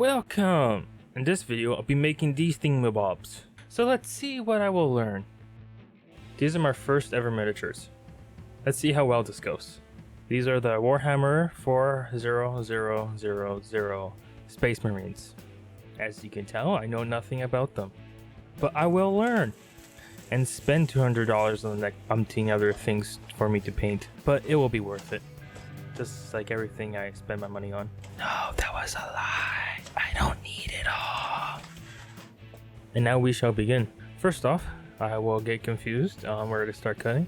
Welcome! In this video, I'll be making these thingamabobs. So let's see what I will learn. These are my first ever miniatures. Let's see how well this goes. These are the Warhammer 40000 Space Marines. As you can tell, I know nothing about them. But I will learn! And spend $200 on the next umpteen other things for me to paint. But it will be worth it. Just like everything I spend my money on. No, that was a lie. I don't need it all. And now we shall begin. First off, I will get confused on where to start cutting.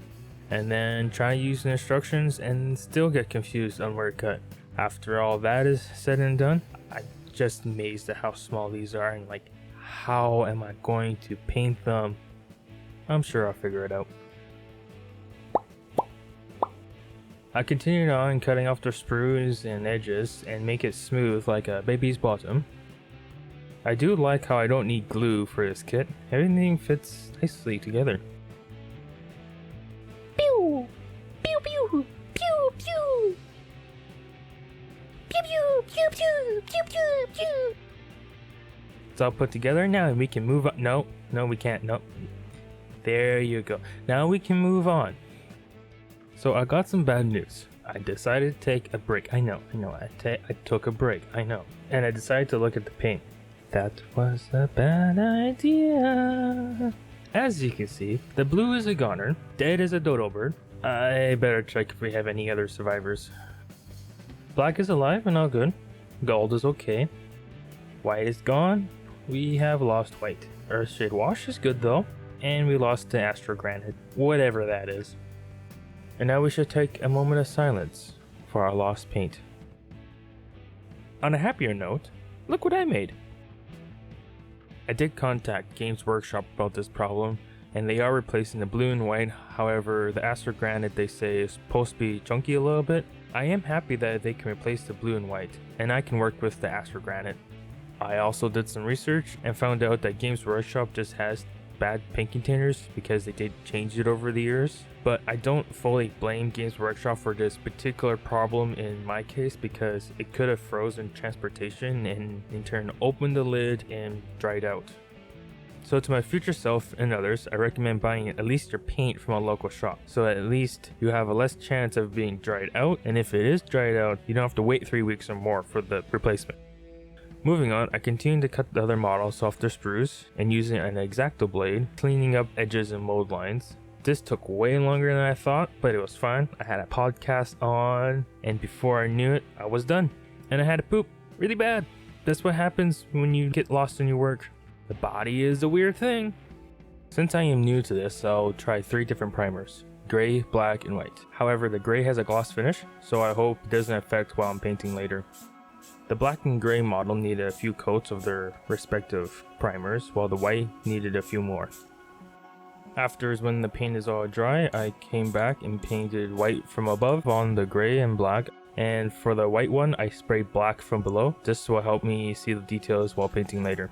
And then try to use the instructions and still get confused on where to cut. After all that is said and done, I'm just amazed at how small these are and like, how am I going to paint them? I'm sure I'll figure it out. I continued on cutting off the sprues and edges and make it smooth like a baby's bottom. I do like how I don't need glue for this kit. Everything fits nicely together. Pew! Pew pew! Pew pew! Pew pew! Pew pew! Pew pew! Pew! It's all put together now and we can move on. No, we can't. No. There you go. Now we can move on. So I got some bad news. I decided to take a break. I know. I took a break. I know. And I decided to look at the paint. That was a bad idea. As you can see, the blue is a goner. Dead is a dodo bird. I better check if we have any other survivors. Black is alive and all good. Gold is okay. White is gone. We have lost white. Earthshade wash is good though. And we lost the astro granite. Whatever that is. And now we should take a moment of silence for our lost paint. On a happier note, look what I made! I did contact Games Workshop about this problem, and they are replacing the blue and white. However, the astro granite they say is supposed to be chunky a little bit. I am happy that they can replace the blue and white, and I can work with the astro granite. I also did some research and found out that Games Workshop just has bad paint containers because they did change it over the years. But I don't fully blame Games Workshop for this particular problem in my case because it could have frozen transportation and in turn opened the lid and dried out. So to my future self and others, I recommend buying at least your paint from a local shop, so at least you have a less chance of being dried out, and if it is dried out, you don't have to wait 3 weeks or more for the replacement. Moving on, I continued to cut the other models off their sprues and using an X-Acto blade, cleaning up edges and mold lines. This took way longer than I thought, but it was fine. I had a podcast on, and before I knew it, I was done. And I had to poop really bad. That's what happens when you get lost in your work. The body is a weird thing. Since I am new to this, I'll try 3 different primers. Gray, black, and white. However, the gray has a gloss finish, so I hope it doesn't affect while I'm painting later. The black and gray model needed a few coats of their respective primers, while the white needed a few more. After when the paint is all dry, I came back and painted white from above on the gray and black, and for the white one I sprayed black from below. This will help me see the details while painting later.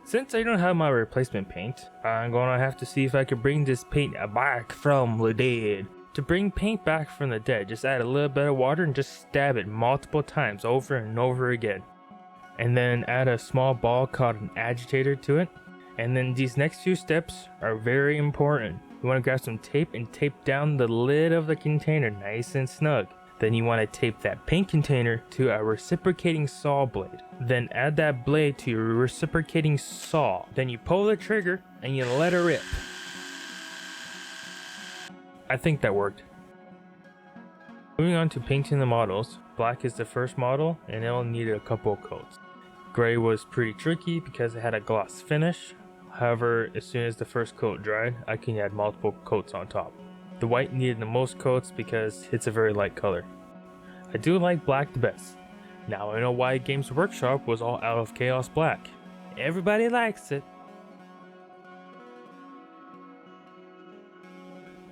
Since I don't have my replacement paint, I'm gonna have to see if I can bring this paint back from the dead. To bring paint back from the dead, just add a little bit of water and just stab it multiple times over and over again. And then add a small ball called an agitator to it. And then these next few steps are very important. You want to grab some tape and tape down the lid of the container nice and snug. Then you want to tape that paint container to a reciprocating saw blade. Then add that blade to your reciprocating saw. Then you pull the trigger and you let her rip. I think that worked. Moving on to painting the models, black is the first model and it'll need a couple of coats. Gray was pretty tricky because it had a gloss finish. However, as soon as the first coat dried, I can add multiple coats on top. The white needed the most coats because it's a very light color. I do like black the best. Now I know why Games Workshop was all out of Chaos Black. Everybody likes it.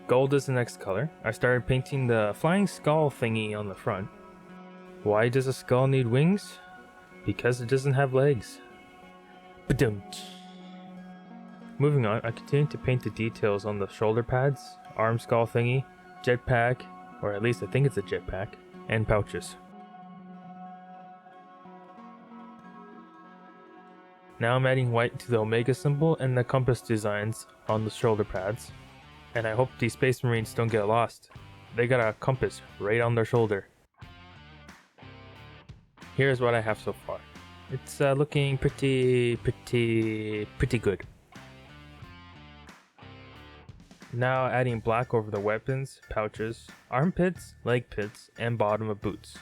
Gold is the next color. I started painting the flying skull thingy on the front. Why does a skull need wings? Because it doesn't have legs. Ba-dum. Moving on, I continued to paint the details on the shoulder pads, arm skull thingy, jetpack, or at least I think it's a jetpack, and pouches. Now I'm adding white to the Omega symbol and the compass designs on the shoulder pads. And I hope these Space Marines don't get lost. They got a compass right on their shoulder. Here's what I have so far. It's looking pretty good. Now adding black over the weapons, pouches, armpits, leg pits, and bottom of boots.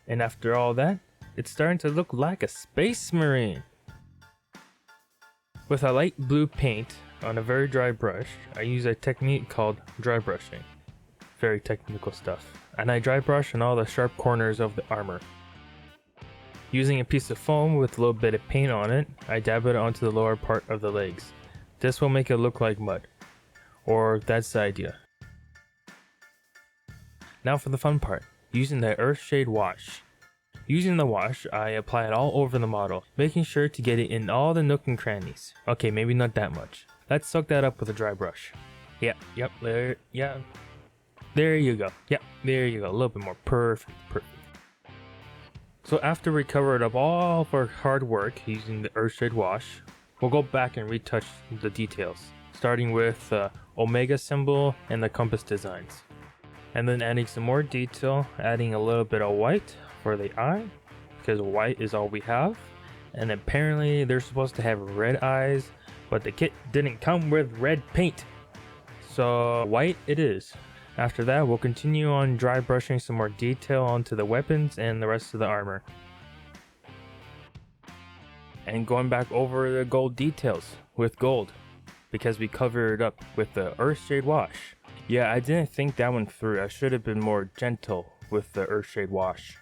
And after all that, it's starting to look like a Space Marine. With a light blue paint on a very dry brush, I use a technique called dry brushing. Very technical stuff. And I dry brush on all the sharp corners of the armor. Using a piece of foam with a little bit of paint on it, I dab it onto the lower part of the legs. This will make it look like mud. Or that's the idea. Now for the fun part, using the Earthshade wash. Using the wash, I apply it all over the model, making sure to get it in all the nook and crannies. Okay, maybe not that much. Let's soak that up with a dry brush. There you go. There you go. A little bit more. Perfect. So after we covered up all of our hard work using the Earthshade wash, we'll go back and retouch the details, starting with the Omega symbol and the compass designs. And then adding some more detail, adding a little bit of white for the eye, because white is all we have. And apparently they're supposed to have red eyes, but the kit didn't come with red paint. So white it is. After that, we'll continue on dry brushing some more detail onto the weapons and the rest of the armor. And going back over the gold details with gold, because we covered it up with the Earthshade wash. Yeah, I didn't think that one through. I should have been more gentle with the Earthshade wash.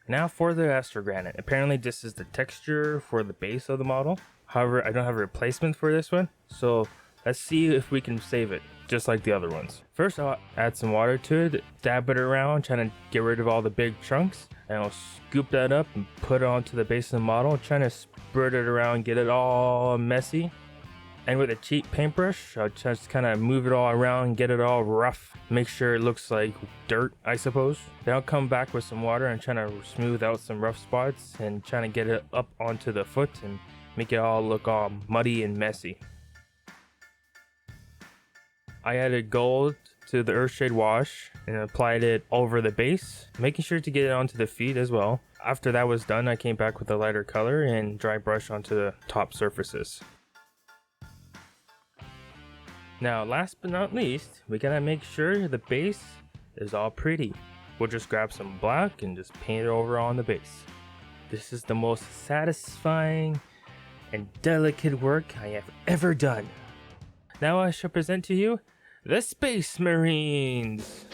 Now for the Astrogranite. Apparently this is the texture for the base of the model. However, I don't have a replacement for this one, so let's see if we can save it, just like the other ones. First, I'll add some water to it, dab it around, trying to get rid of all the big chunks, and I'll scoop that up and put it onto the base of the model, trying to spread it around, get it all messy. And with a cheap paintbrush, I'll just kind of move it all around, get it all rough, make sure it looks like dirt, I suppose. Then I'll come back with some water and trying to smooth out some rough spots and trying to get it up onto the foot and make it all look all muddy and messy. I added gold to the Earthshade wash and applied it over the base, making sure to get it onto the feet as well. After that was done, I came back with a lighter color and dry brush onto the top surfaces. Now, last but not least, we gotta make sure the base is all pretty. We'll just grab some black and just paint it over on the base. This is the most satisfying and delicate work I have ever done. Now I shall present to you the Space Marines!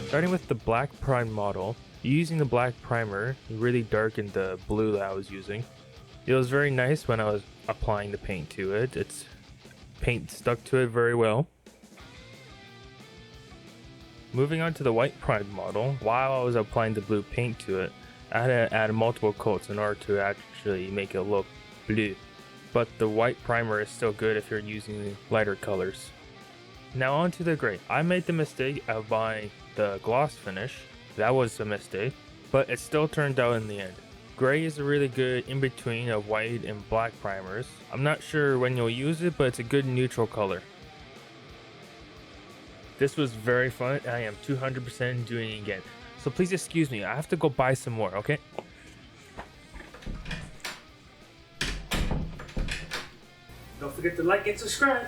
Starting with the black prime model, using the black primer really darkened the blue that I was using. It was very nice when I was applying the paint to it. Its paint stuck to it very well. Moving on to the white prime model, while I was applying the blue paint to it, I had to add multiple coats in order to actually make it look blue. But the white primer is still good if you're using lighter colors. Now on to the gray. I made the mistake of buying the gloss finish. That was a mistake, but it still turned out in the end. Gray is a really good in-between of white and black primers. I'm not sure when you'll use it, but it's a good neutral color. This was very fun. I am 200% doing it again. So please excuse me. I have to go buy some more, okay? Don't forget to like and subscribe.